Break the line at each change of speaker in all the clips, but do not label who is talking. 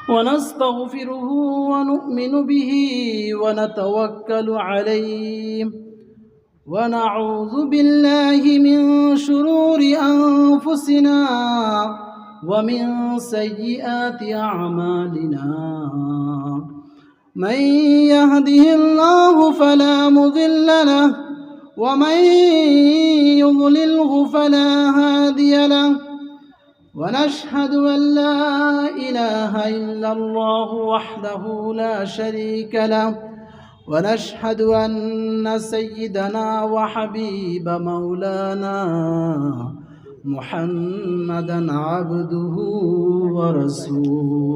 ونستغفره ونؤمن به ونتوكل عليه ونعوذ بالله من شرور أنفسنا ومن سيئات أعمالنا من يهده الله فلا مضل له ومن يضلله فلا هادي له ونشهد أن لا إله إلا الله وحده لا شريك له ونشهد أن سيدنا وحبيب مولانا محمدا عبده ورسوله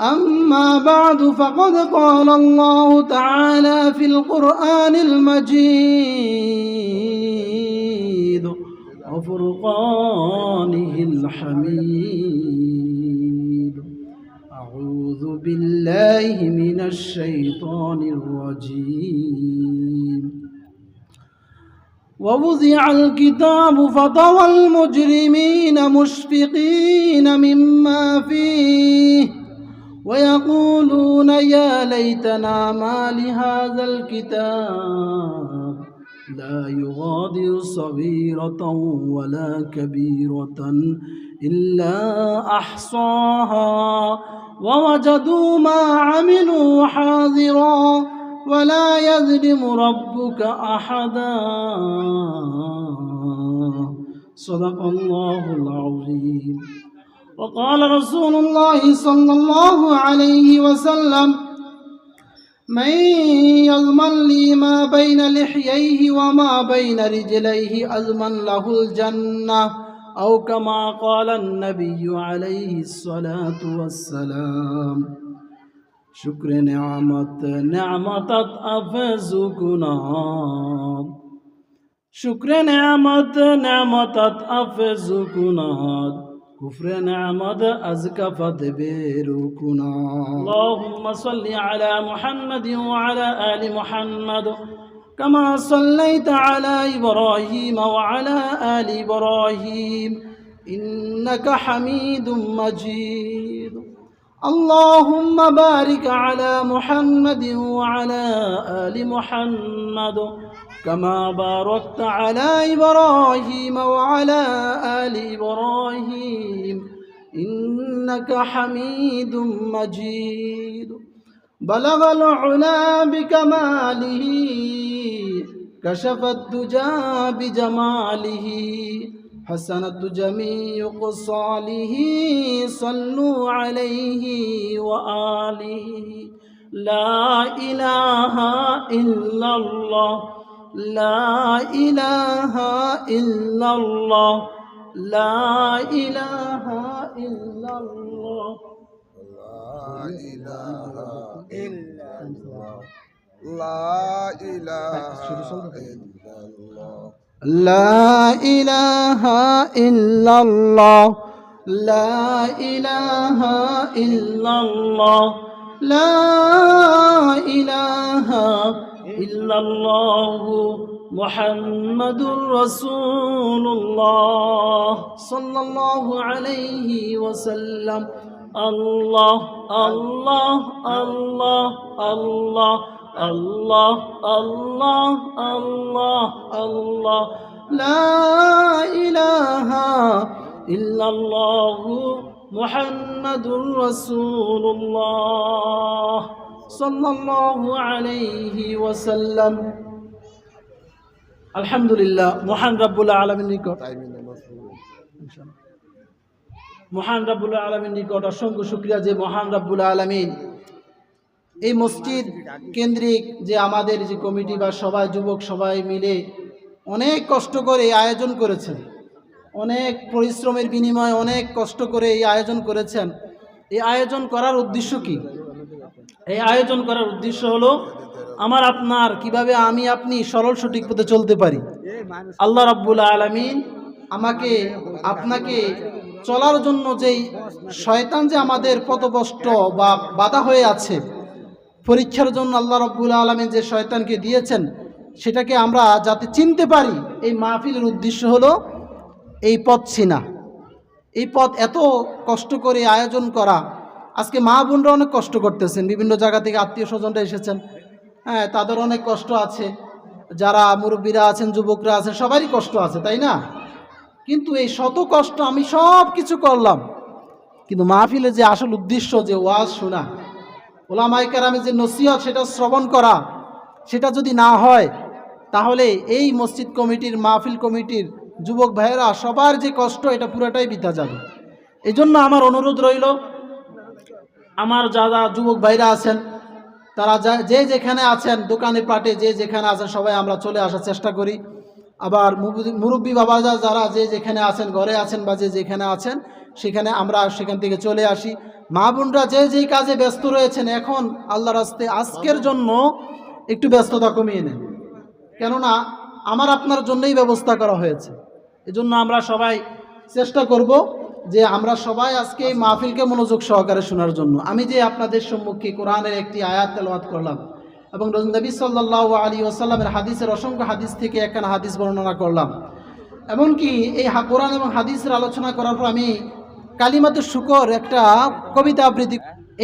أما بعد فقد قال الله تعالى في القرآن المجيد وفرقانه الحميد أعوذ بالله من الشيطان الرجيم ووضع الكتاب فترى المجرمين مشفقين مما فيه ويقولون يا ليتنا ما لهذا الكتاب لا يغادر صغيرة ولا كبيرة إلا أحصاها ووجدوا ما عملوا حاضرا ولا يظلم ربك أحدا صدق الله العظيم وقال رسول الله صلى الله عليه وسلم من يضمن لي ما بين لحييه وما بين رجليه أضمن له الجنة أو كما قال النبي عليه الصلاة والسلام شكر نعمت أفز كناد شكر نعمت أفز كناد كفر نعمت أزكفت بيركنا اللهم صل على محمد وعلى آل محمد كما صليت على إبراهيم وعلى آل إبراهيم إنك حميد مجيد اللهم بارك على محمد وعلى آل محمد كما باركت على إبراهيم وعلى آل إبراهيم إنك حميد مجيد بلغ العلا بكماله كشف الدجى بجماله حسنت جميع خصاله صلوا عليه وآله لا إله إلا الله لا إله إلا الله لا إله إلا الله
لا إله إلا الله لا إله إلا الله
لا إله إلا الله لا إله إلا الله لا إله إلا الله محمد رسول الله صلى الله عليه وسلم الله الله الله الله الله الله الله الله لا إله إلا الله محمد رسول الله صلى الله عليه وسلم الحمد لله মহান রব্বুল আলামিনের নিকট মহান রব্বুল আলামিনের নিকট অসংখ্য শুকরিয়া যে মহান রব্বুল আলামিন এই মসজিদ কেন্দ্রিক যে আমাদের যে কমিটি বা সবাই যুবক সবাই মিলে অনেক কষ্ট করে এই আয়োজন করেছেন, অনেক পরিশ্রমের বিনিময়ে অনেক কষ্ট করে এই আয়োজন করেছেন। এই আয়োজন করার উদ্দেশ্য কি? এই আয়োজন করার উদ্দেশ্য হলো আমার আপনার কিভাবে আমি আপনি সরল সঠিক পথে চলতে পারি। আল্লাহ রাব্বুল আলামিন আমাকে আপনাকে চলার জন্য যেই শয়তান যে আমাদের পথভ্রষ্ট বা বাধা হয়ে আছে, পরীক্ষার জন্য আল্লাহ রাব্বুল আলামিন যে শয়তানকে দিয়েছেন সেটাকে আমরা যাতে চিনতে পারি, এই মাহফিলের উদ্দেশ্য হলো এই পথ চিনা। এই পথ এত কষ্ট করে আয়োজন করা, আজকে মা বোনরা অনেক কষ্ট করতেছেন, বিভিন্ন জায়গা থেকে আত্মীয় স্বজনরা এসেছেন, হ্যাঁ তাদের অনেক কষ্ট আছে, যারা মুরব্বীরা আছেন, যুবকরা আছেন, সবারই কষ্ট আছে, তাই না? কিন্তু এই শত কষ্ট আমি সব কিছু করলাম, কিন্তু মাহফিলে যে আসল উদ্দেশ্য যে ওয়াজ শোনা, ওলামায়ে কেরামের যে নসিহত সেটা শ্রবণ করা, সেটা যদি না হয় তাহলে এই মসজিদ কমিটির, মাহফিল কমিটির যুবক ভাইয়েরা সবার যে কষ্ট এটা পুরোটাই বৃথা যাবে। এই জন্য আমার অনুরোধ রইল, আমার যারা যুবক ভাইরা আছেন তারা যে যেখানে আছেন, দোকানে পাটে যে যেখানে আছেন, সবাই আমরা চলে আসার চেষ্টা করি। আবার মুরব্বী বাবা যারা যে যেখানে আছেন, ঘরে আছেন বা যে যেখানে আছেন, সেখানে আমরা সেখান থেকে চলে আসি। মা বোনরা যে যেই কাজে ব্যস্ত রয়েছেন, এখন আল্লাহর রাস্তে আজকের জন্য একটু ব্যস্ততা কমিয়ে নেন, কেননা আমার আপনার জন্যই ব্যবস্থা করা হয়েছে। এজন্য আমরা সবাই চেষ্টা করব যে আমরা সবাই আজকে এই মাহফিলকে মনোযোগ সহকারে শোনার জন্য। আমি যে আপনাদের সম্মুখে কোরআনের একটি আয়াত তেলাওয়াত করলাম এবং নবী সাল্লাল্লাহু আলাইহি ওয়াসাল্লামের হাদিসের অসংখ্য হাদিস থেকে একখানা হাদিস বর্ণনা করলাম, এমনকি এই কোরআন এবং হাদিসের আলোচনা করার পর আমি কালিমাতুশ শুকর একটা কবিতা আবৃত্তি,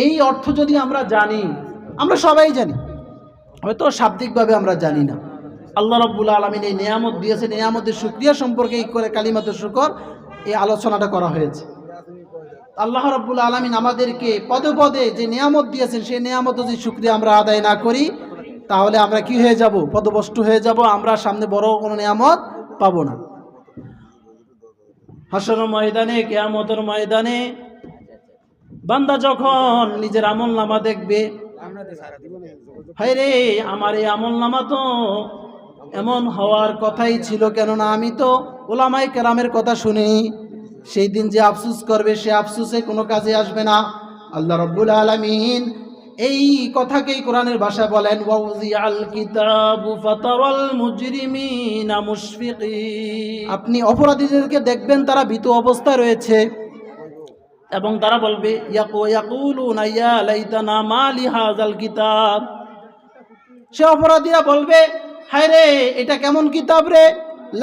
এই অর্থ যদি আমরা জানি, আমরা সবাই জানি, হয়তো শাব্দিকভাবে আমরা জানি না। আল্লাহ রাব্বুল আলামিন এই নিয়ামত দিয়েছেন, নিয়ামতের শুকরিয়া সম্পর্কে এই করে কালিমাতুশ শুকর এই আলোচনাটা করা হয়েছে। আল্লাহ রাব্বুল আলামিন আমাদেরকে পদে পদে যে নিয়ামত দিয়েছেন, সেই নিয়ামত যদি শুকরিয়া আমরা আদায় না করি তাহলে আমরা কি হয়ে যাব? পদভ্রষ্ট হয়ে যাব, আমরা সামনে বড় কোনো নিয়ামত পাবো না। হাসরের ময়দানে, কিয়ামতের ময়দানে বান্দা যখন নিজের আমলনামা দেখবে, হায় রে আমার এই আমলনামা তো এমন হওয়ার কথাই ছিল, কেননা আমি তো ওলামায়ে কেরামের কথা শুনি। সেই দিন যে আফসোস করবে, সে আফসোসে কোনো কাজে আসবে না। আল্লাহ রাব্বুল আলামিন এই কথাকেই কোরআনের ভাষায় বলেন, ওয়াউযিআল কিতাবু ফাতারাল মুজরিমিনা মুশফিকিন। আপনি অপরাধীদেরকে দেখবেন তারা ভীত অবস্থায় রয়েছে এবং তারা বলবে, ইয়াকুলুনা ইয়া লাইতানা মা লিহাযাল কিতাব। সে অপরাধীরা বলবে, হায় রে এটা কেমন কিতাব রে,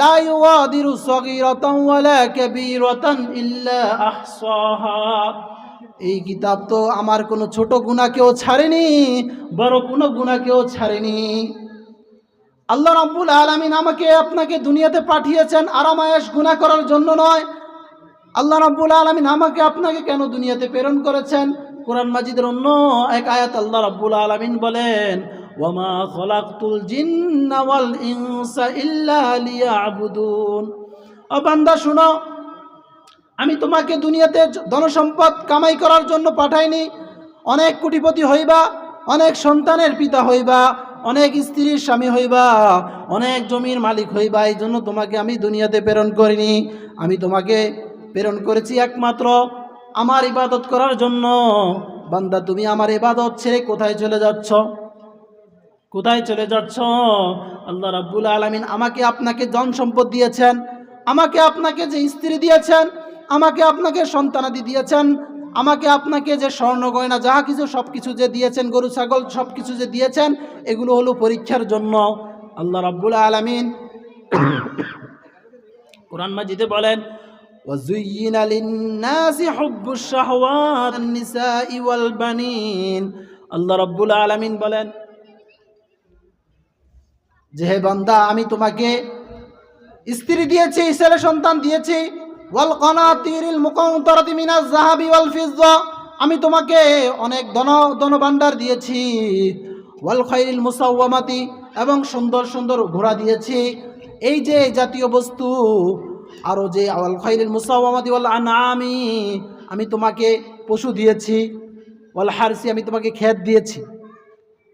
লা ইউগাদিরু সগীরাতান ওয়ালা কাবীরাতান ইল্লা আহসাহা। এই কিতাব তো আমার কোনো ছোট গুনাহকেও ছাড়েনি, বড় কোনো গুনাহকেও ছাড়েনি। আল্লাহ রাব্বুল আলামিন আমাকে আপনাকে দুনিয়াতে পাঠিয়েছেন আরামায়েশ গুনাহ করার জন্য নয়। আল্লাহ রাব্বুল আলামিন আমাকে আপনাকে কেন দুনিয়াতে প্রেরণ করেছেন? কোরআন মাজিদের অন্য এক আয়াত আল্লাহ রাব্বুল আলামিন বলেন, ওয়ামা খলাকতুল জিন্না ওয়াল ইনসা ইল্লা লিয়াবুদুন। ও বান্দা শুনো, আমি তোমাকে দুনিয়াতে ধনসম্পদ কামাই করার জন্য পাঠাইনি। অনেক কোটিপতি হইবা, অনেক সন্তানের পিতা হইবা, অনেক স্ত্রীর স্বামী হইবা, অনেক জমির মালিক হইবা, এই জন্য তোমাকে আমি দুনিয়াতে প্রেরণ করিনি। আমি তোমাকে প্রেরণ করেছি একমাত্র আমার ইবাদত করার জন্য। বান্দা তুমি আমার ইবাদত ছেড়ে কোথায় চলে যাচ্ছ? কোথায় চলে যাচ্ছ? আল্লাহ রাব্বুল আলামিন আমাকে আপনাকে ধন সম্পদ দিয়েছেন, আমাকে আপনাকে যে স্ত্রী দিয়েছেন, আমাকে আপনাকে সন্তানাদি দিয়েছেন, আমাকে আপনাকে যে স্বর্ণ গয়না যাহা কিছু সব কিছু যে দিয়েছেন, গরু ছাগল সব কিছু যে দিয়েছেন, এগুলো হলো পরীক্ষার জন্য। আল্লাহ রাব্বুল আলামিন কোরআন মাজিদে বলেন, ওয়াযুয়্যিনা লিন-নাসি হুব্বুশ শাহওয়াতি মিনান-নিসাই ওয়াল বানিন। আল্লাহ রাব্বুল আলামিন বলেন যে হে বান্দা, আমি তোমাকে স্ত্রী দিয়েছি, ছেলে সন্তান দিয়েছি, ওয়াল কানাতিরিল মুকান্তারাতি মিনাজ যাহাবি ওয়াল ফিজ্জা, আমি তোমাকে অনেক ধন ভাণ্ডার দিয়েছি, ওয়াল খাইরিল মুসাওয়ামাতি, এবং সুন্দর সুন্দর ঘোড়া দিয়েছি। এই যে জাতীয় বস্তু, আরও যে ওয়াল খাইরিল মুসাওয়ামাতি ওয়াল আনআমি, আমি তোমাকে পশু দিয়েছি, ওয়াল হারসি, আমি তোমাকে ক্ষেত দিয়েছি।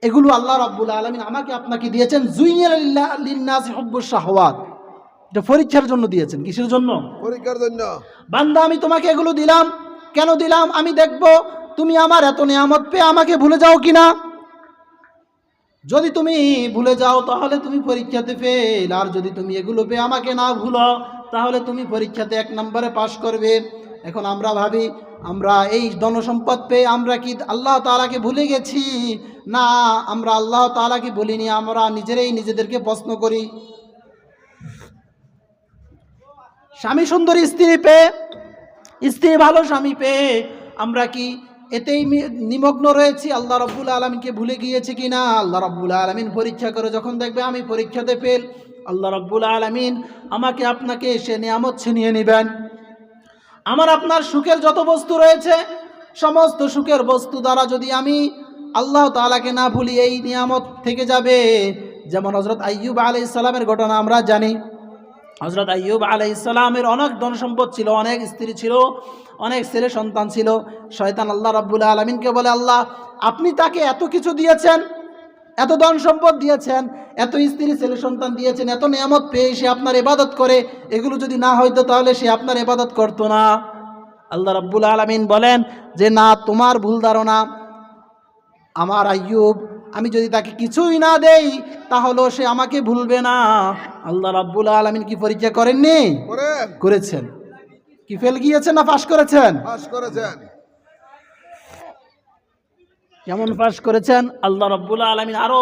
এগুলো আল্লাহ রাব্বুল আলামিন আমাকে আপনাকে দিয়েছেন। যুইয়িনা লিন-নাসি হুব্বুশ শাহওয়াত, এটা পরীক্ষার জন্য দিয়েছেন। কিসের জন্য?
পরীক্ষার জন্য।
বান্দা আমি তোমাকে এগুলো দিলাম, কেন দিলাম? আমি দেখব তুমি আমার এত নিয়ামত পেয়ে আমাকে ভুলে যাও কিনা। যদি তুমি ভুলে যাও তাহলে তুমি পরীক্ষাতে ফেল, আর যদি তুমি এগুলো পেয়ে আমাকে না ভুলো তাহলে তুমি পরীক্ষাতে 1 নম্বরে পাশ করবে। এখন আমরা ভাবি আমরা এই ধনসম্পদ পেয়ে আমরা কি আল্লাহ তাআলাকে ভুলে গেছি? না, আমরা আল্লাহ তাআলাকে বলিনি, আমরা নিজেরাই নিজেদেরকে প্রশ্ন করি। স্বামী সুন্দরী স্ত্রী পেয়ে স্ত্রী ভালো স্বামী পেয়ে আমরা কি এতেই নিমগ্ন রয়েছি? আল্লাহ রাব্বুল আলামিনকে ভুলে গিয়েছি কিনা? আল্লাহ রাব্বুল আলামিন পরীক্ষা করে যখন দেখবে আমি পরীক্ষাতে ফেল, আল্লাহ রাব্বুল আলামিন আমাকে আপনাকে সে নিয়ামত ছিনিয়ে নেবেন। আমার আপনার সুখের যত বস্তু রয়েছে, সমস্ত সুখের বস্তু দ্বারা যদি আমি আল্লাহ তাআলাকে না ভুলি, এই নিয়ামত থেকে যাবে। যেমন হযরত আইয়ুব আলাইহিস সালামের ঘটনা আমরা জানি। হযরত আইয়ুব আলাইহিস সালামের অনেক ধন সম্পদ ছিল, অনেক স্ত্রী ছিল, অনেক ছেলে সন্তান ছিল। শয়তান আল্লাহ রাব্বুল আলামিনকে বলে, আল্লাহ আপনি তাকে এত কিছু দিয়েছেন, এত ধন সম্পদ দিয়েছেন, এত স্ত্রী ছেলে সন্তান দিয়েছেন, এত নিয়ামত পেয়ে সে আপনার ইবাদত করে, এগুলো যদি না হইতো তাহলে সে আপনার ইবাদত করতো না। আল্লাহ রাব্বুল আলামিন বলেন যে না, তোমার ভুল ধারণা। আমার আইয়ুব, আমি যদি তাকে কিছুই না দেই তাহলে সে আমাকে ভুলবে না। আল্লাহ রাব্বুল আলামিন কি পরীক্ষা করেননি? করেছেন। কি ফেল গিয়েছেন না পাস করেছেন?
পাস করেছেন।
কেমন পাস করেছেন? আল্লাহ রাব্বুল আলামিন আরো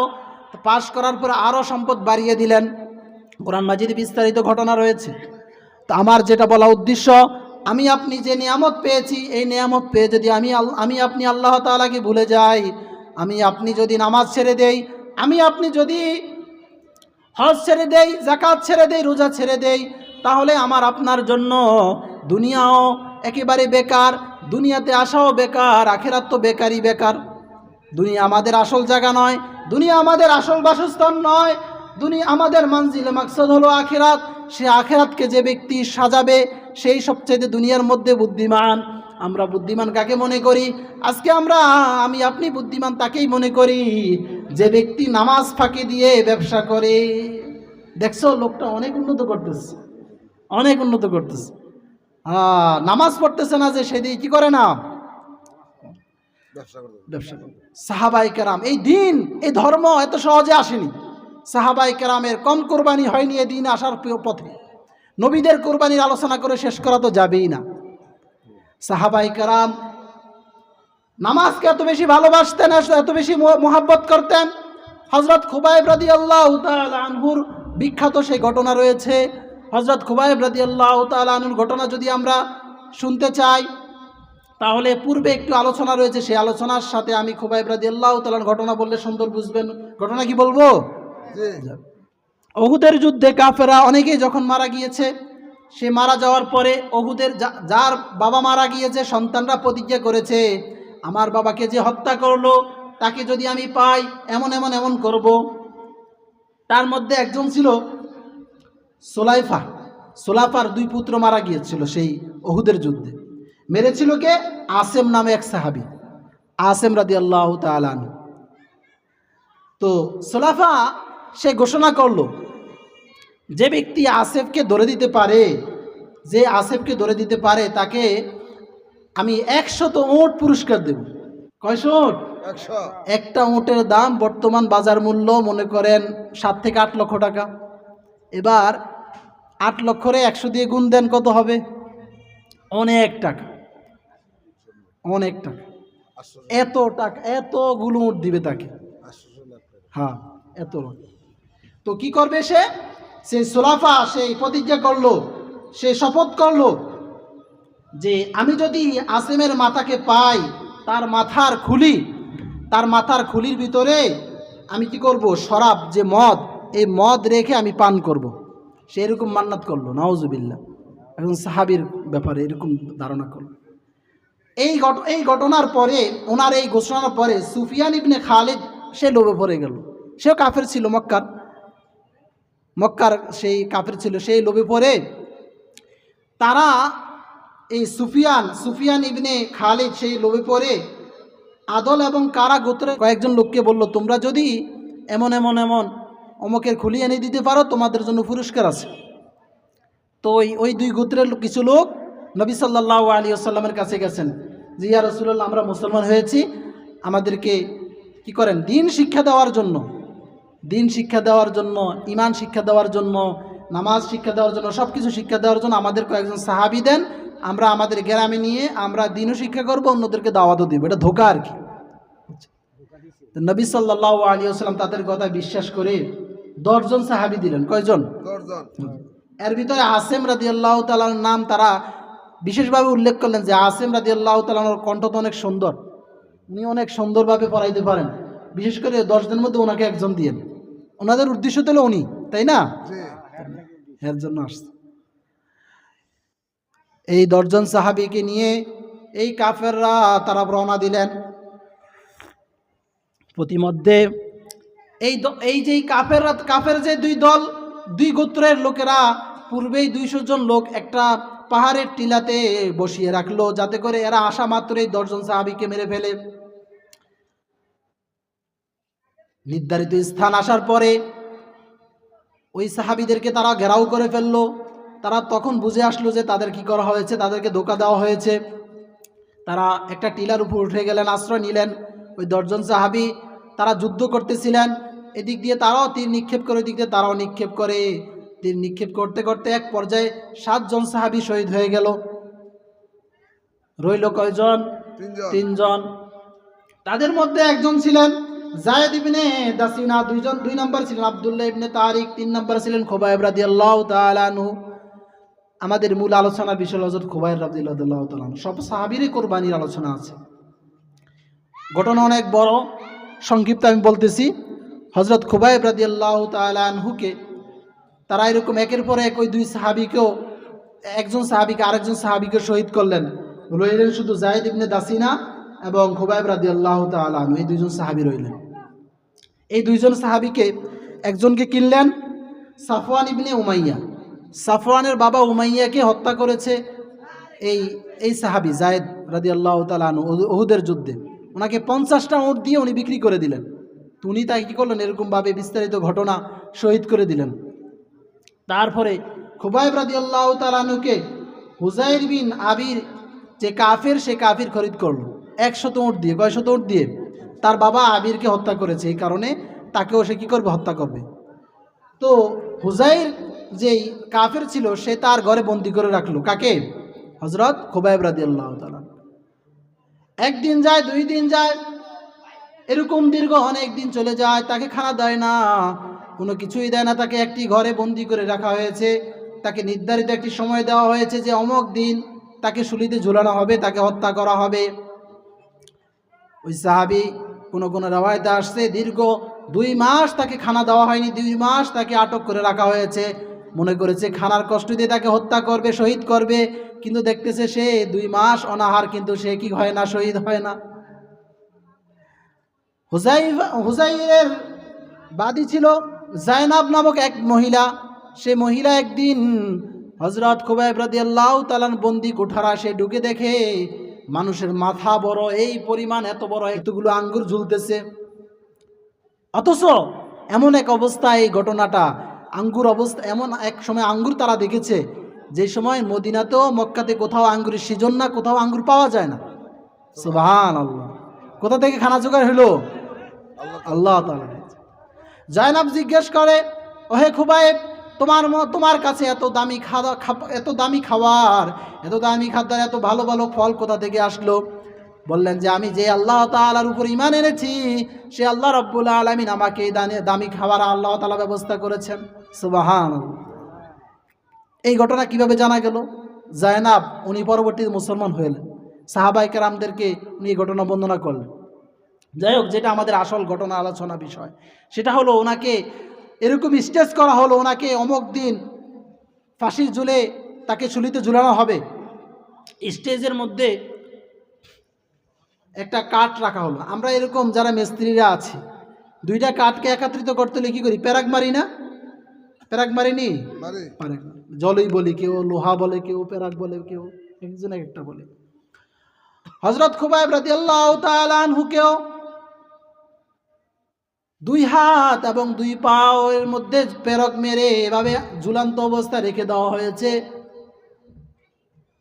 পাস করার পরে আরো সম্পদ বাড়িয়ে দিলেন। কোরআন মাজিদে বিস্তারিত ঘটনা রয়েছে। তো আমার যেটা বলা উদ্দেশ্য, আমি আপনি যে নিয়ামত পেয়েছি, এই নিয়ামত পেয়ে যদি আমি আপনি আল্লাহ তাআলাকে ভুলে যাই, আমি আপনি যদি নামাজ ছেড়ে দেই, আমি আপনি যদি হজ ছেড়ে দেই, যাকাত ছেড়ে দেই, রোজা ছেড়ে দেই, তাহলে আমার আপনার জন্য দুনিয়াও একেবারে বেকার, দুনিয়াতে আসাও বেকার, আখিরাত তো বেকারই বেকার। দুনিয়া আমাদের আসল জায়গা নয়, দুনিয়া আমাদের আসল বাসস্থান নয়, দুনিয়া আমাদের মানজিল মাকসাদ হলো আখিরাত। সে আখিরাতকে যে ব্যক্তি সাজাবে সেই সবচেয়ে দুনিয়ার মধ্যে বুদ্ধিমান। আমরা বুদ্ধিমান কাকে মনে করি? আজকে আমি আপনি বুদ্ধিমান তাকেই মনে করি যে ব্যক্তি নামাজ ফাঁকি দিয়ে ব্যবসা করে। দেখছো, লোকটা অনেক উন্নত করতেছে, অনেক উন্নত করতেছে। নামাজ পড়তেছে না যে সেদিকে কি করে না, ব্যবসা করে। সাহাবায়ে কেরাম, এই দিন, এই ধর্ম এত সহজে আসেনি। সাহাবায়ে কেরামের কম কোরবানি হয়নি এই দিন আসার পথে। নবীদের কোরবানির আলোচনা করে শেষ করা তো যাবেই না। সাহাবায়ে কেরাম নামাজকে এত বেশি ভালোবাসতেন, এত বেশি মোহাব্বত করতেন। হযরত খুবাইব রাদিয়াল্লাহু তাআলা আনহুর বিখ্যাত সেই ঘটনা রয়েছে। হযরত খুবাইব রাদিয়াল্লাহু তাআলা আনহুর ঘটনা যদি আমরা শুনতে চাই তাহলে পূর্বে একটু আলোচনা রয়েছে, সেই আলোচনার সাথে আমি খুবাইব রাদিয়াল্লাহু তাআলার ঘটনা বললে সুন্দর বুঝবেন। ঘটনা কি বলবো? উহুদের যুদ্ধে কাফেররা অনেকেই যখন মারা গিয়েছে, সে মারা যাওয়ার পরে উহুদের যার বাবা মারা গিয়েছে, সন্তানরা প্রতিজ্ঞা করেছে, আমার বাবাকে যে হত্যা করলো তাকে যদি আমি পাই এমন এমন এমন করব। তার মধ্যে একজন ছিল সুলাইফা। সুলাইফার 2 পুত্র মারা গিয়েছিল সেই উহুদের যুদ্ধে। মেরেছিল কে? আসেম নামে এক সাহাবী, আসেম রাদিয়াল্লাহু তাআলা আনহু। তো সুলাইফা সে ঘোষণা করলো, যে ব্যক্তি আসেফকে ধরে দিতে পারে, যে আসেফকে ধরে দিতে পারে তাকে আমি 100 উট পুরস্কার দেব। কয়শো উট?
100।
একটা উটের দাম বর্তমান বাজার মূল্য মনে করেন 7 থেকে 8 লক্ষ টাকা। এবার 8 লক্ষরে 100 দিয়ে গুণ দেন, কত হবে? অনেক টাকা, অনেক টাকা। এত টাকা, এতগুলো উট দিবে তাকে। হ্যাঁ, এত। তো কি করবে সে? সেই সুলাইফা সেই প্রতিজ্ঞা করলো, সে শপথ করলো যে আমি যদি আসেমের মাথাকে পাই, তার মাথার খুলির ভিতরে আমি কি করব? শরাব, যে মদ, এই মদ রেখে আমি পান করব। সে এরকম মান্নাত করলো, নাউজুবিল্লাহ। এখন সাহাবীর ব্যাপারে এরকম ধারণা করলো। এই ঘটনার পরে, ওনার এই ঘোষণার পরে সুফিয়ান ইবনে খালিদ সে লোভে পড়ে গেল। সেও কাফের ছিল, মক্কার সেই কাফের ছিল। সেই লোভে পড়ে তারা এই সুফিয়ান ইবনে খালিদ সেই লোভে পড়ে আদল এবং কারা গোত্রের কয়েকজন লোককে বলল, তোমরা যদি এমন এমন এমন অমকের খুলি এনে দিতে পারো, তোমাদের জন্য পুরস্কার আছে। তো ওই 2 গোত্রের কিছু লোক নবী সাল্লাল্লাহু আলাইহি ওয়াসাল্লামের কাছে গেছেন যে ইয়া রাসূলুল্লাহ, আমরা মুসলমান হয়েছি, আমাদেরকে কি করেন? দিন শিক্ষা দেওয়ার জন্য, ঈমান শিক্ষা দেওয়ার জন্য, নামাজ শিক্ষা দেওয়ার জন্য, সব কিছু শিক্ষা দেওয়ার জন্য আমাদের কয়েকজন সাহাবী দেন, আমরা আমাদের গ্রামে নিয়ে আমরা দিনও শিক্ষা করব, অন্যদেরকে দাওয়াতও দিব। এটা ধোঁকা আর কি। তো নবী সাল্লাল্লাহু আলাইহি ওয়াসাল্লাম তাদের কথা বিশ্বাস করে 10 জন সাহাবী দিলেন। কয়জন?
10 জন।
এর ভিতরে আসেম রাদিয়াল্লাহু তাআলার নাম তারা বিশেষভাবে উল্লেখ করলেন যে আসিম রাদিয়াল্লাহু তাআলার কণ্ঠ তো অনেক সুন্দর, উনি অনেক সুন্দরভাবে পড়াইতে পারেন, বিশেষ করে 10 জনের মধ্যে ওনাকে একজন দিয়েন। ওনাদের উদ্দেশ্য তো হলো উনি, তাই না?
জি
এর জন্য আসছে। এই 10 জন সাহাবীকে নিয়ে এই কাফেররা তারা রওনা দিলেন। প্রতিমধ্যে এই যে কাফের যে দুই দল, দুই গোত্রের লোকেরা পূর্বেই 200 জন লোক একটা পাহাড়ের টিলাতে বসিয়ে রাখলো, যাতে করে এরা আসা মাত্রই 10 জন সাহাবীকে মেরে ফেলে। নির্ধারিত স্থান আসার পরে ওই সাহাবীদেরকে তারা ঘেরাও করে ফেললো। তারা তখন বুঝে আসলো যে তাদের কি করা হয়েছে, তাদেরকে ধোঁকা দেওয়া হয়েছে। তারা একটা টিলার উপর উঠে গেলেন, আশ্রয় নিলেন। ওই 10 জন সাহাবী তারা যুদ্ধ করতেছিলেন, এদিক দিয়ে তারাও তীর নিক্ষেপ করে, এদিক দিয়ে তারাও নিক্ষেপ করে। তীর নিক্ষেপ করতে করতে এক পর্যায়ে 7 জন সাহাবী শহীদ হয়ে গেল। রইল কয়জন? 3 জন। তাদের মধ্যে একজন ছিলেন যায়েদ ইবনে দাসিনা, 2 নম্বর ছিলেন আব্দুল্লাহ ইবনে তারিক, 3 নম্বর ছিলেন খুবাইব রাদিয়াল্লাহু তাআলা আনহু। আমাদের মূল আলোচনার বিষয় হযরত খুবাইব রাদিয়াল্লাহু তাআলা আনহু। সব সাহাবীরই কুরবানির আলোচনা আছে। ঘটনা অনেক বড়, সংক্ষিপ্ত আমি বলতেছি। হযরত খুবাইব রাদিয়াল্লাহু তাআলা আনহুকে তারা এরকম একের পর এক ওই 2 সাহাবীকেও, একজন সাহাবীকে আরেকজন সাহাবীকে শহীদ করলেন। রইলেন শুধু যায়েদ ইবনে দাসিনা এবং খুবাইব রাদিয়াল্লাহু তাআলা আনহু, এই 2 জন সাহাবী রইলেন। এই 2 জন সাহাবীকে একজনকে কিনলেন সাফওয়ান ইবনে উমাইয়া। সাফওয়ানের বাবা উমাইয়াকে হত্যা করেছে এই সাহাবী যায়েদ রাদিয়াল্লাহু তাআলা আনহু উহুদের যুদ্ধে। ওনাকে 50টা উট দিয়ে উনি বিক্রি করে দিলেন। তো উনি তাই কী করলেন, এরকমভাবে বিস্তারিত ঘটনা শহীদ করে দিলেন। তারপরে খুবাইব রাদিয়াল্লাহু তাআলা আনহুকে হুজাইর বিন আবির যে কাফির, সে কাফির খরিদ করলো 100 উট দিয়ে। কয়শত উট দিয়ে? তার বাবা আবিরকে হত্যা করেছে, এই কারণে তাকেও সে কী করবে, হত্যা করবে। তো হুজাইর যেই কাফির ছিল, সে তার ঘরে বন্দি করে রাখলো। কাকে? হযরত খুবাইব রাদিয়াল্লাহু তাআলা। একদিন যায়, 2 দিন যায়, এরকম দীর্ঘ অনেক দিন চলে যায়। তাকে খানা দেয় না, কোনো কিছুই দেয় না। তাকে একটি ঘরে বন্দি করে রাখা হয়েছে। তাকে নির্ধারিত একটি সময় দেওয়া হয়েছে যে অমুক দিন তাকে শুলিতে ঝুলানো হবে, তাকে হত্যা করা হবে। ওই সাহাবী কোনো রওয়ায়েতে আসছে দীর্ঘ 2 মাস তাকে খানা দেওয়া হয়নি, 2 মাস তাকে আটক করে রাখা হয়েছে। মনে করেছে খানার কষ্ট দিয়ে তাকে হত্যা করবে, শহীদ করবে, কিন্তু দেখতেছে সে 2 মাস অনাহার, কিন্তু সে কি হয় না, শহীদ হয় না। হুজাইরের বাদী ছিল জায়নাব নামক এক মহিলা। সে মহিলা একদিন হযরত খুবাইব রাদিয়াল্লাহু তাআলা বন্দি কোঠারা সে ঢুকে দেখে মানুষের মাথা বড়, এই পরিমাণ এত বড় এতগুলো আঙ্গুর ঝুলতেছে। অথচ এমন এক অবস্থায় এই ঘটনাটা, আঙ্গুর অবস্থা এমন এক সময় আঙ্গুর তারা দেখেছে যে সময় মদিনাতেও মক্কাতে কোথাও আঙ্গুরের সিজন না, কোথাও আঙ্গুর পাওয়া যায় না। সুবহানাল্লাহ। কোথা থেকে খানা জোগাড় হলো? আল্লাহ তাআলা। জায়নাব জিজ্ঞেস করে, ওহে খুবাইব, তোমার কাছে এত দামি এত দামি খাবার, এত দামি খাদ্য, এত ভালো ভালো ফল কোথা থেকে আসলো? বললেন যে আমি যে আল্লাহ তাআলার উপর ঈমান এনেছি, সে আল্লাহ রাব্বুল আলামিন আমাকে এই দামি খাবার আল্লাহ তাআলা ব্যবস্থা করেছেন। সুবহানাল্লাহ। এই ঘটনা কিভাবে জানা গেল? জায়নাব উনি পরবর্তীতে মুসলমান হলেন। সাহাবায়ে কেরামদেরকে উনি এই ঘটনা বর্ণনা করলেন। যাই হোক, যেটা আমাদের আসল ঘটনা আলোচনা বিষয়, সেটা হলো ওনাকে এরকম স্টেজ করা হলো, ওনাকে অমুক দিন ফাঁসির ঝুলে তাকে শুলিতে ঝুলানো হবে। স্টেজের মধ্যে একটা কাঠ রাখা হলো। আমরা এরকম যারা মিস্ত্রিরা আছি, 2টা কাঠকে একত্রিত করতে হলে কী করি? প্যারাক মারি না? প্যারাক মারিনি? প্যারাক জলই বলি, কেউ লোহা বলে, কেউ প্যারাক বলে, কেউ একজন একটা বলে। হযরত খুবাইব রাদিয়াল্লাহু তাআলা আনহুকেও 2 হাত এবং 2 পাও এর মধ্যে প্যারাক মেরে এভাবে ঝুলন্ত অবস্থায় রেখে দেওয়া হয়েছে।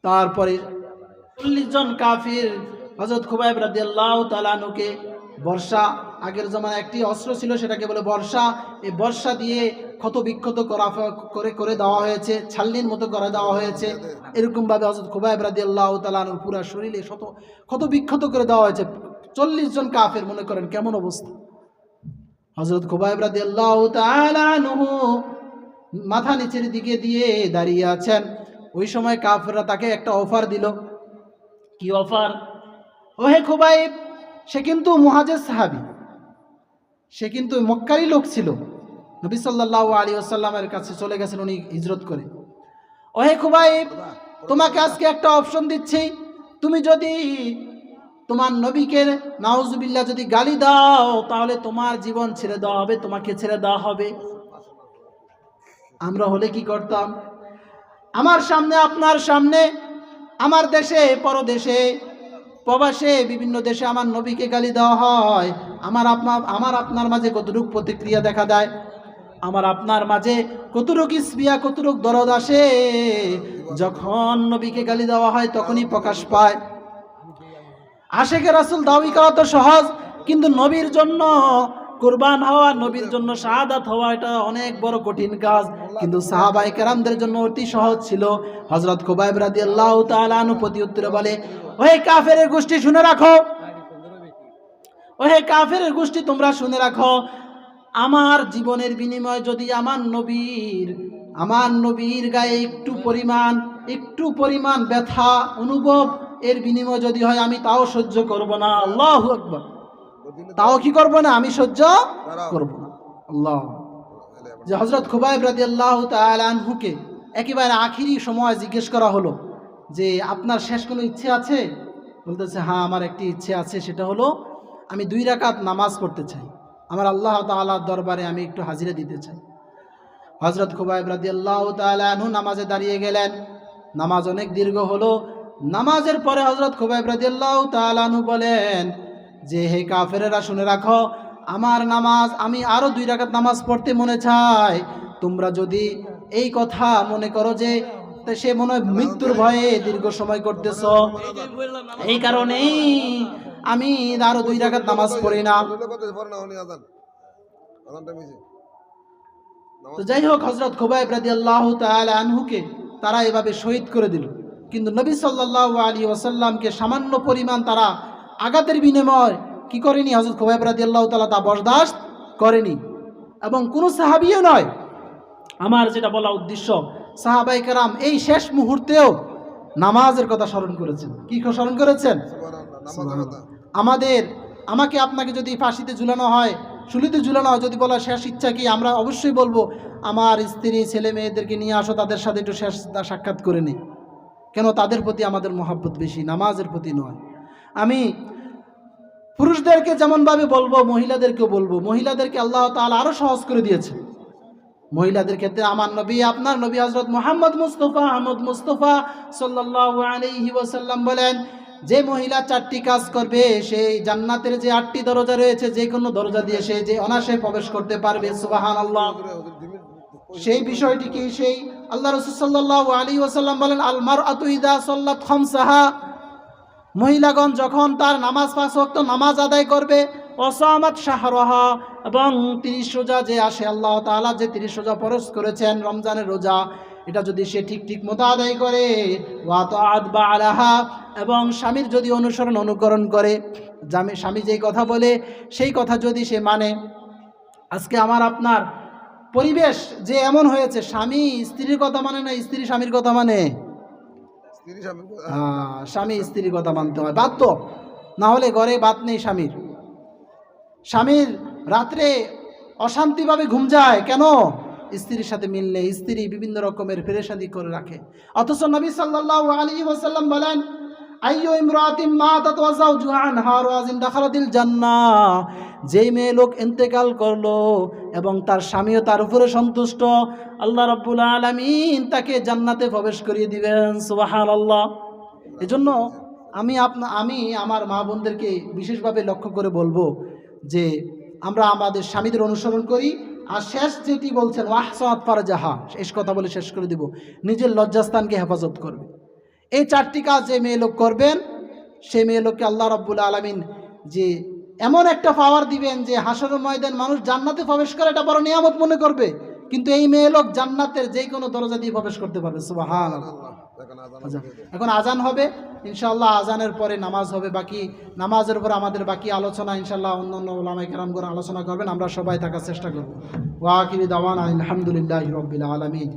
তারপরে 40 জন কাফির হযরত খুবাইব রাদিয়াল্লাহু তাআলা আনহুকে বর্ষা, আগের জমানায় একটি অস্ত্র ছিল, সেটাকে বলে বর্ষা। এই বর্ষা দিয়ে ক্ষত বিক্ষত করে দেওয়া হয়েছে, ছাল্লির মতো করে দেওয়া হয়েছে। এরকমভাবে হযরত খুবাইব রাদিয়াল্লাহু তাআলা আনহুর পুরো শরীরে ক্ষত বিক্ষত করে দেওয়া হয়েছে। 40 জন কাফের, মনে করেন কেমন অবস্থা। হযরত খুবাইব রাদিয়াল্লাহু তাআলা আনহু মাথা নিচের দিকে দিয়ে দাঁড়িয়ে আছেন। ওই সময় কাফেররা তাকে একটা অফার দিল। কি অফার? ওহে খুবাইব, সে কিন্তু মুহাজির সাহাবী, সে কিন্তু মক্কারই লোক ছিল, নবী সাল্লাল্লাহু আলাইহি ওয়াসাল্লামের কাছে চলে গেছেন উনি হিজরত করে। ওহে খুবাইব, তোমাকে আজকে একটা অপশন দিচ্ছি, তুমি যদি তোমার নবীকে নাউজুবিল্লাহ যদি গালি দাও তাহলে তোমার জীবন ছেড়ে দেওয়া হবে, তোমাকে ছেড়ে দেওয়া হবে। আমরা হলে কি করতাম? আমার সামনে, আপনার সামনে, আমার দেশে পরদেশে প্রবাসে বিভিন্ন দেশে আমার নবীকে গালি দেওয়া হয়, আমার আপনার মাঝে কতটুক প্রতিক্রিয়া দেখা দেয়, আমার আপনার মাঝে কতটুক ইসবিয়া, কতটুক দরদ আসে। যখন নবীকে গালি দেওয়া হয় তখনই প্রকাশ পায়। আশেকে রাসূল দাবি করা তো সহজ, কিন্তু নবীর জন্য কুরবান হওয়া, নবীর জন্য শাহাদাত হওয়া, এটা অনেক বড় কঠিন কাজ। কিন্তু সাহাবায়ে কেরামদের জন্য অতি সহজ ছিল। হযরত খুবাইব রাদিয়াল্লাহু তাআলা আনহু প্রতি উত্তরে বলে, ওহে কাফেরের গোষ্ঠী শুনে রাখো, ওহে কাফেরের গোষ্ঠী তোমরা শুনে রাখো, আমার জীবনের বিনিময়ে যদি আমার নবীর গায়ে একটু পরিমাণ ব্যথা অনুভব এর বিনিময় যদি হয়, আমি তাও সহ্য করব না। আল্লাহু আকবার। তাও কি করব না? আমি সহ্য করব না। আল্লাহ। যে হযরত খুবাইব রাদিয়াল্লাহু তাআলা আনহুকে একেবারে আখিরি সময় জিজ্ঞেস করা হলো যে আপনার শেষ কোনো ইচ্ছে আছে? বলতেছে, হ্যাঁ আমার একটি ইচ্ছে আছে, সেটা হলো আমি 2 রাকাত নামাজ পড়তে চাই, আমার আল্লাহ তাআলার দরবারে আমি একটু হাজিরা দিতে চাই। হযরত খুবাইব রাদিয়াল্লাহু তাআলা আনহু নামাজে দাঁড়িয়ে গেলেন। নামাজ অনেক দীর্ঘ হলো। নামাজের পরে হযরত খুবাইব রাদিয়াল্লাহু তাআলা আনহু বলেন যে হে কাফেরেরা শুনে রাখো, আমার নামাজ, আমি আরো 2 রাকাত নামাজ পড়তে মনে চাই। তোমরা যদি এই কথা মনে করো যে সে মনে হয় মৃত্যুর ভয়ে দীর্ঘ সময় করতেছ, এই কারণেই আমি আরো 2 রাকাত নামাজ পড়ি না। তো যাই হোক, হযরত খুবাইব রাদিয়াল্লাহু তাআলা আনহুকে তারা এভাবে শহীদ করে দিল। কিন্তু নবী সাল্লাল্লাহু আলাইহি ওয়াসাল্লামকে সামান্য পরিমাণ তারা আঘাতের বিনিময় কি করেনি? হযরত খুবাইব রাদিয়াল্লাহু তাআলা তা বরদাস্ত করেনি, এবং কোনো সাহাবীও নয়। আমার যেটা বলা উদ্দেশ্য, সাহাবায়ে কেরাম এই শেষ মুহূর্তেও নামাজের কথা স্মরণ করেছেন। কি স্মরণ করেছেন? আমাকে আপনাকে যদি ফাঁসিতে ঝুলানো হয়, শুলিতে ঝুলানো হয়, যদি বলা শেষ ইচ্ছা কি, আমরা অবশ্যই বলবো আমার স্ত্রী ছেলে মেয়েদেরকে নিয়ে আসো, তাদের সাথে একটু শেষ সাক্ষাৎ করে নিই। কেন? তাদের প্রতি আমাদের মহব্বত বেশি, নামাজের প্রতি নয়। আমি পুরুষদেরকে যেমনভাবে বলবো মহিলাদেরকেও বলবো। মহিলাদেরকে আল্লাহ তাআলা আরো সহজ করে দিয়েছে। মহিলাদের ক্ষেত্রে আমার নবী, আপনার নবী হযরত মুহাম্মদ মুস্তাফা সাল্লাল্লাহু আলাইহি ওয়াসাল্লাম বলেন, যে মহিলা 4টি কাজ করবে সেই জান্নাতের যে 8টি দরজা রয়েছে, যে কোনো দরজা দিয়ে সে যে অনায়াসে প্রবেশ করতে পারবে। সুবহানাল্লাহ। সেই বিষয়টি কি? সেই আল্লাহ রাসূল সাল্লাল্লাহু আলাইহি ওয়াসাল্লাম বলেন, আল মারআতু ইযা সাল্লাত খামসাহা, মহিলাগণ যখন তার নামাজ 5 ওয়াক্ত নামাজ আদায় করবে, ওয়াসামাত শাহরাহা, এবং 30 রোজা যে আসে, আল্লাহ তাআলা যে 30 রোজা ফরজ করেছেন রমজানের রোজা, এটা যদি সে ঠিক মতো আদায় করে, ওয়া তাআত বা'লাহা, এবং স্বামীর যদি অনুকরণ করে, স্বামী যেই কথা বলে সেই কথা যদি সে মানে। আজকে আমার আপনার পরিবেশ যে এমন হয়েছে, স্বামী স্ত্রীর কথা মানে না, স্ত্রী স্বামীর কথা মানে। স্বামী স্ত্রীর কথা মানতে হয়, বাধ্য, না হলে ঘরে বাত নেই স্বামীর রাত্রে অশান্তিভাবে ঘুম যায়। কেন? স্ত্রীর সাথে মিললে স্ত্রী বিভিন্ন রকমের পেরেশানি করে রাখে। অথচ নবী সাল্লাল্লাহু আলাইহি ওয়াসাল্লাম বলেন, আইয়ু ইমরাতিন মাতাত ওয়া যাওজুহা আনহা রাজিন দাখালাতিল জান্নাহ, যেই মেয়ে লোক ইন্তেকাল করলো এবং তার স্বামীও তার উপরে সন্তুষ্ট, আল্লাহ রাব্বুল আলামিন তাকে জান্নাতে প্রবেশ করিয়ে দিবেন। সুবহানাল্লাহ। এজন্য আমি আমার মা বোনদেরকে বিশেষভাবে লক্ষ্য করে বলবো যে আমরা আমাদের স্বামীদের অনুসরণ করি। আর শেষ যেটি বলছেন, ওয়াহসানাত ফারজাহা, শেষ কথা বলে শেষ করে দিব, নিজের লজ্জাস্থানকে হেফাজত করবে। এই 4টি কাজ যে মেয়ে লোক করবেন, সেই মেয়ে লোককে আল্লাহ রাব্বুল আলামিন যে এমন একটা পাওয়ার দিবেন যে হাসরের ময়দান মানুষ জান্নাতে প্রবেশ করে এটা বড় নিয়ামত মনে করবে, কিন্তু এই মেয়ে লোক জান্নাতের যে কোনো দরজা দিয়ে প্রবেশ করতে পারবে। সুবহানাল্লাহ। এখন আজান হবে ইনশাআল্লাহ, আজানের পরে নামাজ হবে। বাকি নামাজের উপর আমাদের বাকি আলোচনা ইনশাআল্লাহ অন্যান্য উলামায়ে কেরামগণ আলোচনা করবেন, আমরা সবাই থাকার চেষ্টা করব। ওয়া আখিরি দাওয়ানা আলহামদুলিল্লাহি রাব্বিল আলামিন।